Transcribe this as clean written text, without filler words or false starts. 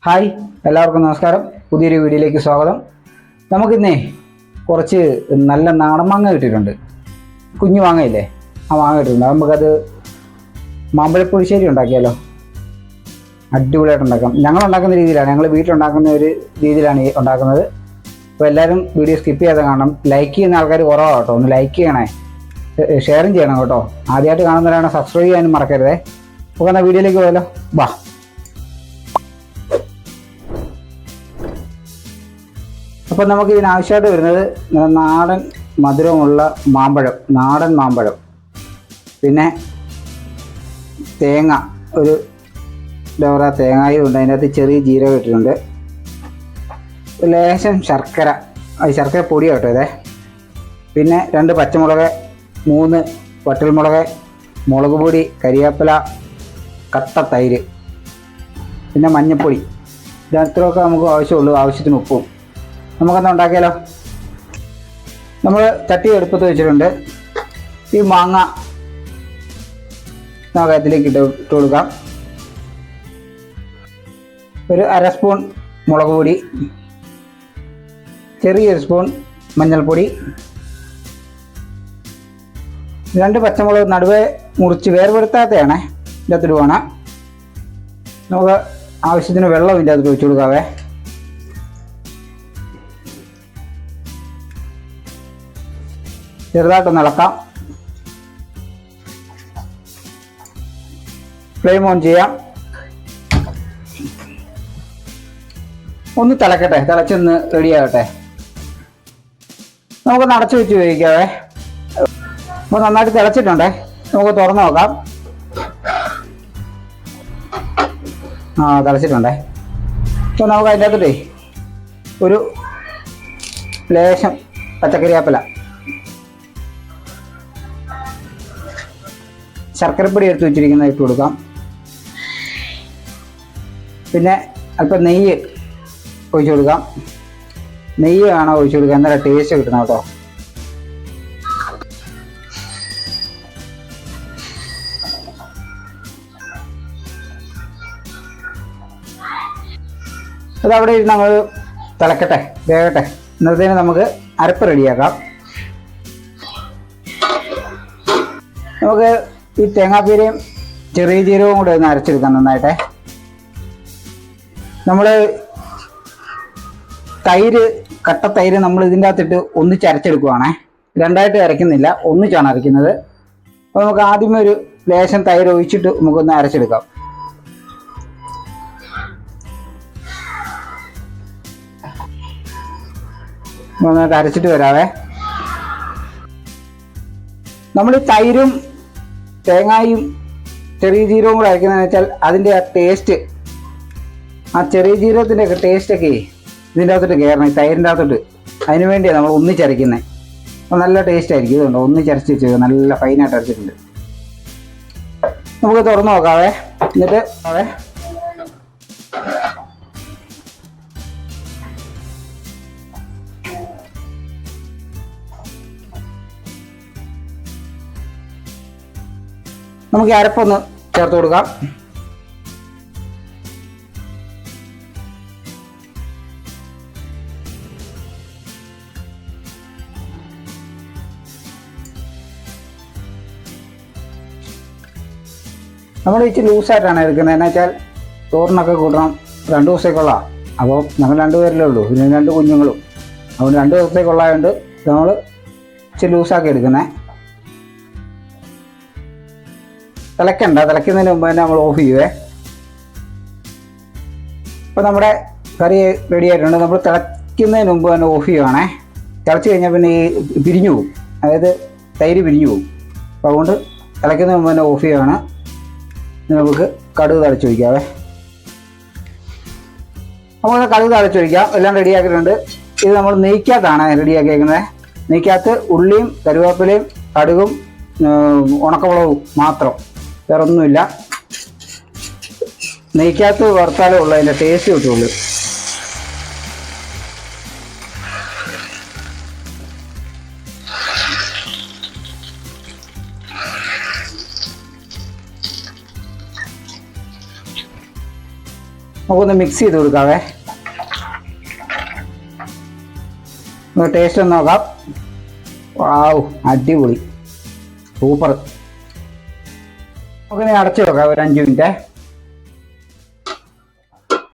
Hi, എല്ലാവർക്കും നമസ്കാരം. പുതിയൊരു വീഡിയോയിലേക്ക് സ്വാഗതം. നമുക്കിന്നേ കുറച്ച് നല്ല നാടൻ മാങ്ങ കിട്ടിയിട്ടുണ്ട്. കുഞ്ഞു മാങ്ങയില്ലേ, ആ മാങ്ങ കിട്ടിയിട്ടുണ്ട്. നമുക്കത് മാമ്പഴപ്പുളിശ്ശേരി ഉണ്ടാക്കിയാലോ? അടിപൊളിയായിട്ട് ഉണ്ടാക്കാം. ഞങ്ങൾ ഉണ്ടാക്കുന്ന രീതിയിലാണ്, ഞങ്ങൾ വീട്ടിലുണ്ടാക്കുന്ന ഒരു രീതിയിലാണ് ഉണ്ടാക്കുന്നത്. അപ്പോൾ എല്ലാവരും വീഡിയോ സ്കിപ്പ് ചെയ്യാതെ കാണണം. ലൈക്ക് ചെയ്യുന്ന ആൾക്കാർ കുറവാണ് കേട്ടോ. ഒന്ന് ലൈക്ക് ചെയ്യണേ, ഷെയറും ചെയ്യണം കേട്ടോ. ആദ്യമായിട്ട് കാണുന്നവരാണ് സബ്സ്ക്രൈബ് ചെയ്യാനും മറക്കരുതേ. അപ്പോൾ എന്നാൽ വീഡിയോയിലേക്ക് പോയാലോ? വാ. അപ്പോൾ നമുക്ക് ഇതിനാവശ്യമായിട്ട് വരുന്നത് നാടൻ മധുരമുള്ള മാമ്പഴം, നാടൻ മാമ്പഴം, പിന്നെ തേങ്ങ, ഒരു ഡോറ തേങ്ങയും ഉണ്ട്. അതിനകത്ത് ചെറിയ ജീരകം ഇട്ടിട്ടുണ്ട്. ലേശം ശർക്കര, അത് ശർക്കര പൊടി കേട്ടോ ഇതേ. പിന്നെ 2 പച്ചമുളക്, 3 വറ്റൽമുളക്, മുളക് പൊടി, കരിവേപ്പില, കട്ട തൈര്, പിന്നെ മഞ്ഞൾപ്പൊടി. ഇത്രയൊക്കെ നമുക്ക് ആവശ്യമുള്ളൂ. ആവശ്യത്തിന് ഉപ്പും. നമുക്കെന്താ ഉണ്ടാക്കിയാലോ? നമ്മൾ ചട്ടി അടുപ്പത്ത് വെച്ചിട്ടുണ്ട്. ഈ മാങ്ങ നമുക്ക് അതിലേക്ക് ഇട്ട് കൊടുക്കാം. ഒരു 1/2 സ്പൂൺ മുളക് പൊടി, ചെറിയൊരു സ്പൂൺ മഞ്ഞൾപ്പൊടി, 2 പച്ചമുളക് നടുവേ മുറിച്ച് വേർപെടുത്താത്തയാണേ ഇതിനകത്തിട്ട് വേണം. നമുക്ക് ആവശ്യത്തിന് വെള്ളം ഇതിൻ്റെ അകത്ത് ഒഴിച്ചു കൊടുക്കാവേ. ചെറുതായിട്ടൊന്ന് ഇളക്കാം. ഫ്ലെയിം ഓൺ ചെയ്യാം. ഒന്ന് തിളക്കട്ടെ, തിളച്ചൊന്ന് റെഡിയാകട്ടെ. നമുക്കൊന്ന് അടച്ചു വെച്ച് ഉപയോഗിക്കാവേ. അപ്പോൾ നന്നായിട്ട് തിളച്ചിട്ടുണ്ടേ. നമുക്ക് തുറന്ന് നോക്കാം. തിളച്ചിട്ടുണ്ടേ. അപ്പോൾ നമുക്ക് അതിൻ്റെ അകത്തോട്ടേ ഒരു ലേശം പച്ചക്കറിവേപ്പില, ശർക്കരപ്പൊടി എടുത്ത് വെച്ചിരിക്കുന്നത് ഇട്ട് കൊടുക്കാം. പിന്നെ അല്പം നെയ്യ് ഒഴിച്ചു കൊടുക്കാം. നെയ്യ് വേണം ഒഴിച്ചു കൊടുക്കാം, എന്നാലും ടേസ്റ്റ് കിട്ടണം കേട്ടോ. അതവിടെ ഇരുന്ന് നമ്മൾ തിളക്കട്ടെ, വേകട്ടെ. ഇന്നത്തേന് നമുക്ക് അരപ്പ് റെഡിയാക്കാം. നമുക്ക് ഈ തേങ്ങാപ്പീരയും ചെറിയ ജീരകവും കൂടെ ഒന്ന് അരച്ചെടുക്കാം നന്നായിട്ടെ. നമ്മൾ തൈര്, കട്ട തൈര് നമ്മൾ ഇതിൻ്റെ അകത്തിട്ട് ഒന്നിച്ച് അരച്ചെടുക്കുവാണേ. രണ്ടായിട്ട് അരയ്ക്കുന്നില്ല, ഒന്നിച്ചാണ് അരയ്ക്കുന്നത്. അപ്പോൾ നമുക്ക് ആദ്യമേ ഒരു ലേശം തൈര് ഒഴിച്ചിട്ട് നമുക്കൊന്ന് അരച്ചെടുക്കാം. നന്നായിട്ട് അരച്ചിട്ട് വരാവേ. നമ്മൾ ഈ തൈരും തേങ്ങായും ചെറിയ ജീരകവും കൂടെ അരയ്ക്കുന്നതെന്ന് വെച്ചാൽ അതിൻ്റെ ആ ടേസ്റ്റ്, ആ ചെറിയ ജീരകത്തിൻ്റെ ഒക്കെ ടേസ്റ്റൊക്കെ ഇതിൻ്റെ അകത്തോട്ട് കയറണം, ഈ തൈരിൻ്റെ അകത്തോട്ട്. അതിന് വേണ്ടിയാണ് നമ്മൾ ഒന്നിച്ചരയ്ക്കുന്നത്. അപ്പോൾ നല്ല ടേസ്റ്റ് ആയിരിക്കും. ഇതുണ്ടോ, ഒന്നിച്ചരച്ച് വെച്ച് നല്ല ഫൈനായിട്ട് അരച്ചിട്ടുണ്ട്. നമുക്ക് തുറന്ന് നോക്കാവേ. എന്നിട്ട് നമുക്ക് ഈ അരപ്പൊന്ന് ചേർത്ത് കൊടുക്കാം. നമ്മൾ ഇച്ചിരി ലൂസായിട്ടാണ് എടുക്കുന്നത്. എന്ന് വെച്ചാൽ ചോറിനൊക്കെ കൂട്ടണം, 2 ദിവസത്തേക്കുള്ള. അപ്പോൾ ഞങ്ങൾ 2 പേരല്ലേ ഉള്ളൂ, പിന്നെ 2 കുഞ്ഞുങ്ങളും. അതുകൊണ്ട് 2 ദിവസത്തേക്കുള്ളതുകൊണ്ട് നമ്മൾ ഇച്ചിരി ലൂസാക്കി എടുക്കുന്നത്. തിളയ്ക്കണ്ട, തിളയ്ക്കുന്നതിന് മുമ്പ് തന്നെ നമ്മൾ ഓഫ് ചെയ്യുവേ. അപ്പോൾ നമ്മുടെ കറി റെഡി ആയിട്ടുണ്ട്. നമ്മൾ തിളയ്ക്കുന്നതിന് മുമ്പ് തന്നെ ഓഫ് ചെയ്യുവാണേ. തിളച്ച് കഴിഞ്ഞാൽ പിന്നെ ഈ പിരിഞ്ഞു പോകും, അതായത് തൈര് പിരിഞ്ഞു പോകും. അപ്പോൾ അതുകൊണ്ട് തിളയ്ക്കുന്നതിന് മുമ്പ് തന്നെ ഓഫ് ചെയ്യുവാണ്. നമുക്ക് കടുക് തളിച്ചൊഴിക്കാവേ. നമുക്ക് കടുക് തളിച്ചൊഴിക്കാം. എല്ലാം റെഡിയാക്കിയിട്ടുണ്ട്. ഇത് നമ്മൾ നെയ്ക്കകത്താണ് റെഡിയാക്കിയേക്കുന്നത്. നെയ്ക്കകത്ത് ഉള്ളിയും കരുവേപ്പിലയും കടുകും ഉണക്കമുളകും മാത്രം, വേറെ ഒന്നുമില്ല. നെയ്ക്കകത്ത് വറുത്താലേ ഉള്ളൂ അതിൻ്റെ ടേസ്റ്റ് കിട്ടുള്ളൂ. നമുക്കൊന്ന് മിക്സ് ചെയ്ത് കൊടുക്കാവേ. ടേസ്റ്റ് ഒന്ന് നോക്കാം. വാവ്, അടിപൊളി, സൂപ്പർ. നമുക്കിനി അടച്ചു വെക്കാം ഒരു 5 മിനിറ്റ്.